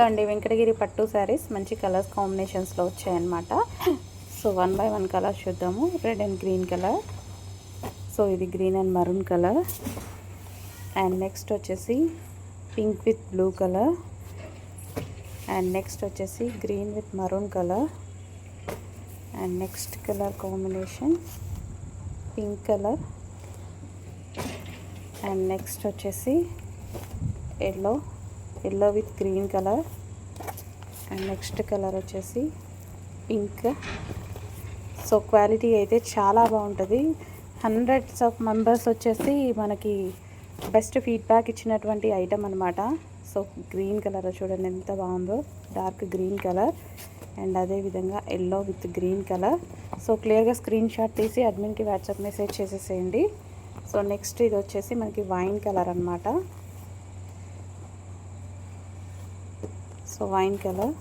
అండి వెంకటగిరి పట్టు శారీస్ మంచి కలర్స్ కాంబినేషన్స్లో వచ్చాయన్నమాట. సో 1 బై 1 కలర్ చూద్దాము. Red and green colour. So ఇది green and maroon colour. And next వచ్చేసి pink with blue colour. And next వచ్చేసి green with maroon colour. And next colour combination pink colour. And next వచ్చేసి yellow with green colour. And next colour వచ్చేసి pink. So quality అయితే చాలా బాగుంటుంది. Hundreds of members వచ్చేసి మనకి best feedback ఇచ్చినటువంటి item అనమాట. సో గ్రీన్ కలర్ చూడండి ఎంత బాగుందో, డార్క్ గ్రీన్ కలర్. అండ్ అదేవిధంగా yellow with green colour. So క్లియర్గా స్క్రీన్ షాట్ తీసి అడ్మిన్కి వాట్సాప్ మెసేజ్ చేసేసేయండి. సో నెక్స్ట్ ఇది వచ్చేసి మనకి వైన్ కలర్ అనమాట. So wine colour.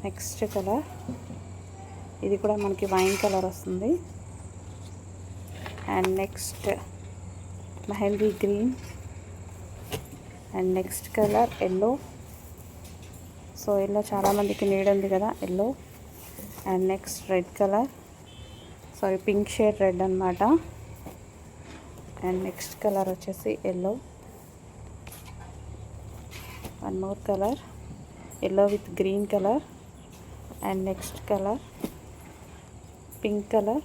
Next colour ఇది కూడా మనకి వైన్ కలర్ వస్తుంది. And next mehndi green. And next colour yellow. So yellow చాలామందికి నీడ్ ఉంది కదా, yellow. And next red colour, sorry pink shade red అనమాట. అండ్ నెక్స్ట్ కలర్ వచ్చేసి yellow. One more colour yellow with green colour. And next colour pink colour,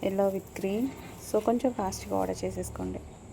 yellow with green. So కొంచెం ఫాస్ట్గా order చేసేసుకోండి.